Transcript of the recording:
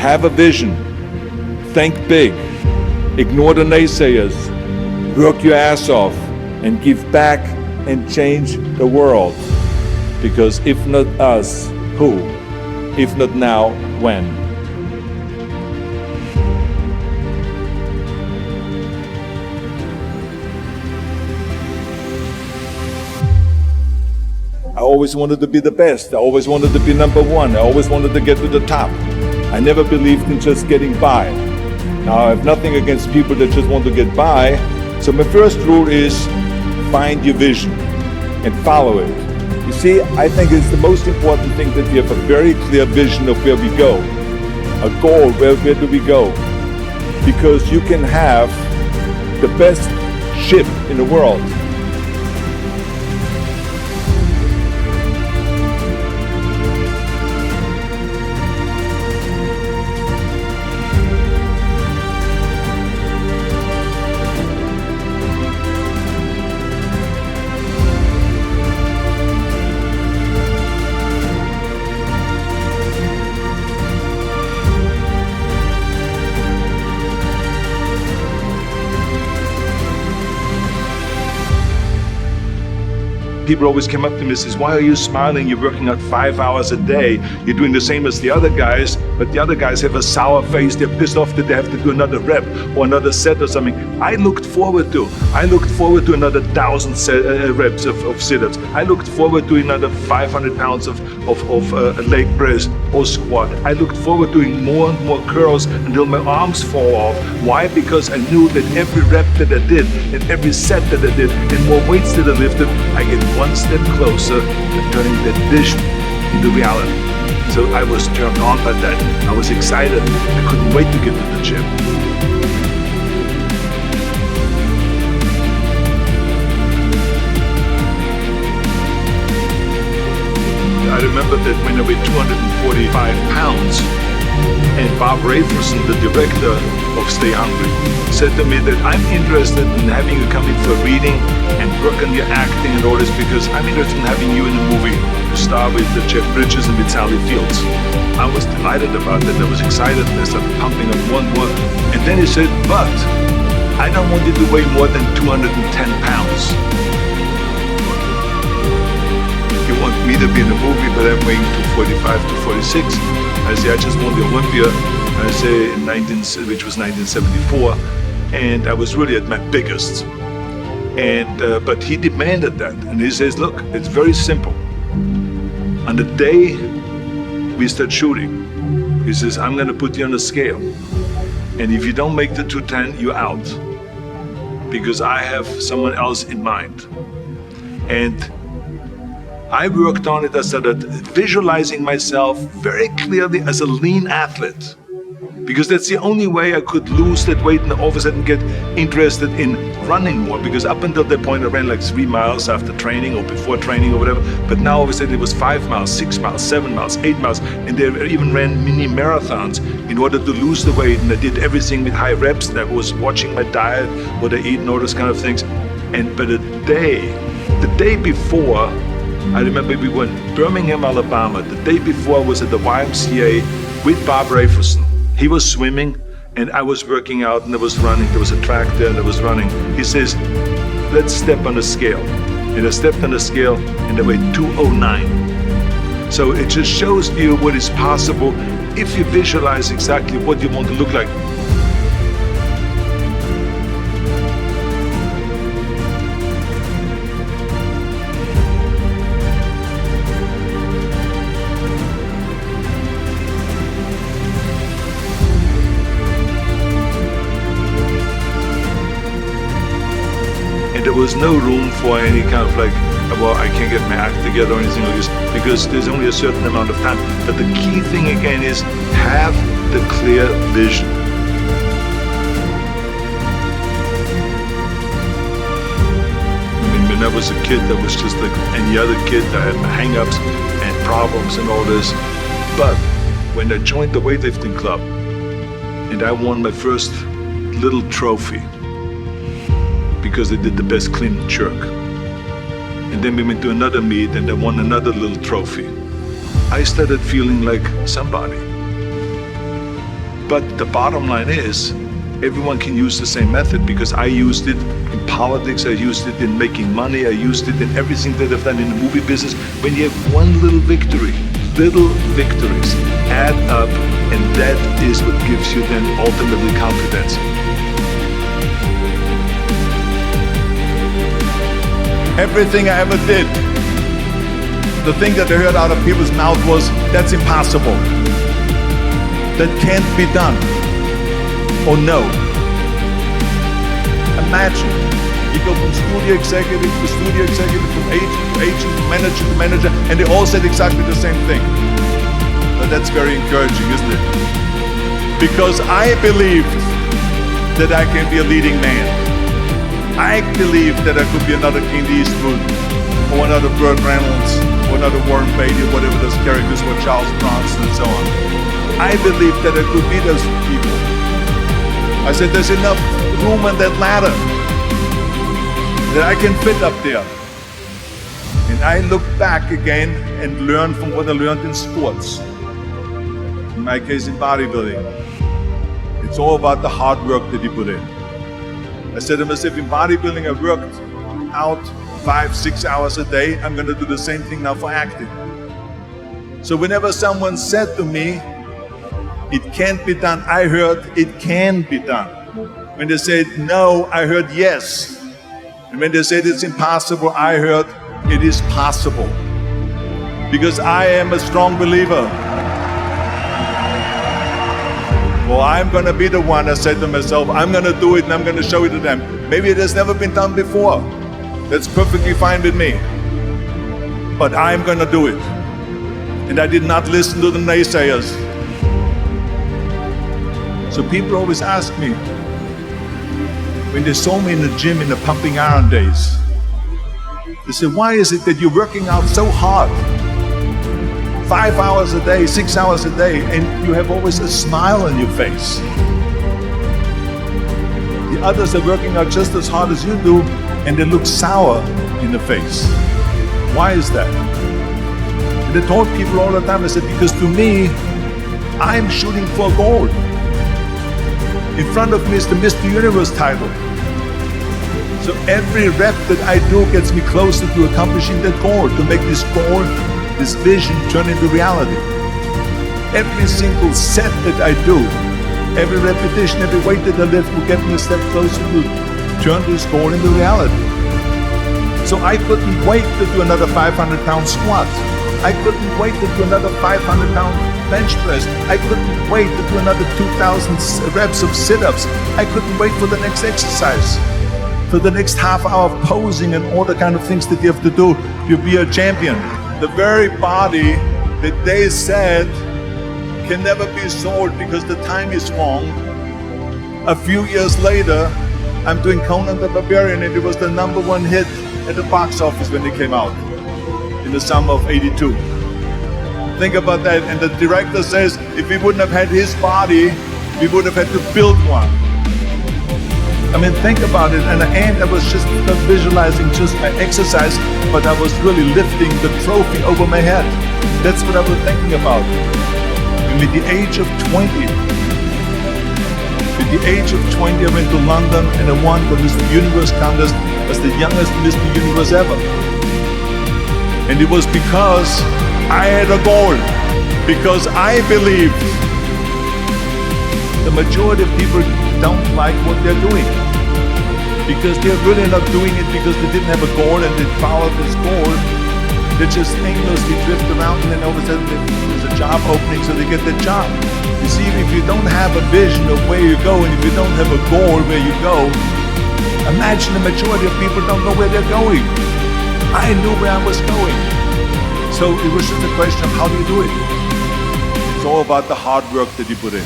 Have a vision. Think big. Ignore the naysayers. Work your ass off and give back and change the world. Because if not us, who? If not now, when? I always wanted to be the best. I always wanted to be number one. I always wanted to get to the top. I never believed in just getting by. Now, I have nothing against people that just want to get by. So my first rule is find your vision and follow it. You see, I think it's the most important thing that we have a very clear vision of where we go. A goal, where do we go? Because you can have the best ship in the world. People always came up to me and says, why are you smiling? You're working out 5 hours a day. You're doing the same as the other guys, but the other guys have a sour face. They're pissed off that they have to do another rep or another set or something. I looked forward to another 1,000 reps of sit-ups. I looked forward to another 500 pounds of leg press or squat. I looked forward to doing more and more curls until my arms fall off. Why? Because I knew that every rep that I did and every set that I did and more weights that I lifted, I get one step closer to turning that vision into reality. So I was turned on by that. I was excited. I couldn't wait to get to the gym. I remember that when I weighed 245 pounds, and Bob Raferson, the director of Stay Hungry, said to me that I'm interested in having you come in for reading and work on your acting and all this because I'm interested in having you in a movie to star with Jeff Bridges and with Sally Fields. I was delighted about that. I was excited. I started pumping up one more. And then he said, but I don't want you to weigh more than 210 pounds. You want me to be in a movie, but I'm weighing 245 to 46. I say, I just won the Olympia, I say, which was 1974, and I was really at my biggest. And but he demanded that, and he says, look, it's very simple. On the day we start shooting, he says, I'm going to put you on a scale, and if you don't make the 210, you're out, because I have someone else in mind. And I worked on it. I started visualizing myself very clearly as a lean athlete, because that's the only way I could lose that weight and all of a sudden get interested in running more, because up until that point I ran like 3 miles after training or before training or whatever, but now all of a sudden it was 5 miles, 6 miles, 7 miles, 8 miles, and they even ran mini marathons in order to lose the weight, and I did everything with high reps, and I was watching my diet, what I eat and all those kind of things. And but the day before, I remember we were in Birmingham, Alabama. The day before I was at the YMCA with Bob Raferson. He was swimming and I was working out and I was running. There was a track there and I was running. He says, let's step on the scale. And I stepped on the scale and I weighed 209. So it just shows you what is possible if you visualize exactly what you want to look like. There was no room for any kind of like, well, I can't get my act together or anything like this, because there's only a certain amount of time. But the key thing again is have the clear vision. I mean, when I was a kid, I was just like any other kid. I had my hang-ups and problems and all this. But when I joined the weightlifting club and I won my first little trophy, because they did the best clean and jerk. And then we went to another meet and I won another little trophy. I started feeling like somebody. But the bottom line is, everyone can use the same method, because I used it in politics, I used it in making money, I used it in everything that I've done in the movie business. When you have one little victory, little victories add up, and that is what gives you then ultimately confidence. Everything I ever did, the thing that I heard out of people's mouth was, that's impossible. That can't be done. Or no. Imagine, you go from studio executive to studio executive, from agent to agent, from manager to manager, and they all said exactly the same thing. But that's very encouraging, isn't it? Because I believed that I can be a leading man. I believed that I could be another Clint Eastwood, or another Burt Reynolds, or another Warren Beatty, or whatever those characters were, Charles Bronson and so on. I believed that I could be those people. I said, there's enough room on that ladder that I can fit up there. And I look back again and learn from what I learned in sports. In my case, in bodybuilding. It's all about the hard work that you put in. I said to myself, in bodybuilding, I worked out 5-6 hours a day. I'm going to do the same thing now for acting. So whenever someone said to me, it can't be done, I heard it can be done. When they said no, I heard yes. And when they said it's impossible, I heard it is possible. Because I am a strong believer. Well, I'm going to be the one, I said to myself, I'm going to do it and I'm going to show it to them. Maybe it has never been done before. That's perfectly fine with me. But I'm going to do it. And I did not listen to the naysayers. So people always ask me, when they saw me in the gym in the pumping iron days, they said, why is it that you're working out so hard? 5 hours a day, 6 hours a day, and you have always a smile on your face. The others are working out just as hard as you do, and they look sour in the face. Why is that? And I told people all the time, I said, because to me, I'm shooting for gold. In front of me is the Mr. Universe title. So every rep that I do gets me closer to accomplishing that goal, to make this goal, this vision turn into reality. Every single set that I do, every repetition, every weight that I lift will get me a step closer to turn this goal into reality. So I couldn't wait to do another 500-pound squat. I couldn't wait to do another 500-pound bench press. I couldn't wait to do another 2,000 reps of sit-ups. I couldn't wait for the next exercise, for the next half hour of posing and all the kind of things that you have to do to be a champion. The very body that they said can never be sold because the time is wrong. A few years later, I'm doing Conan the Barbarian, and it was the #1 hit at the box office when it came out in the summer of '82. Think about that. And the director says, if we wouldn't have had his body, we would have had to build one. I mean, think about it. And I was just not visualizing just my exercise, but I was really lifting the trophy over my head. That's what I was thinking about. And with the age of 20, I went to London and I won the Mr. Universe contest as the youngest Mr. Universe ever. And it was because I had a goal, because I believed. The majority of people don't like what they're doing, because they're really not doing it because they didn't have a goal and they followed this goal. They just aimlessly drift around, and then all of a sudden there's a job opening, so they get the job. You see, if you don't have a vision of where you go, and if you don't have a goal where you go, imagine the majority of people don't know where they're going. I knew where I was going. So it was just a question of how do you do it? It's all about the hard work that you put in.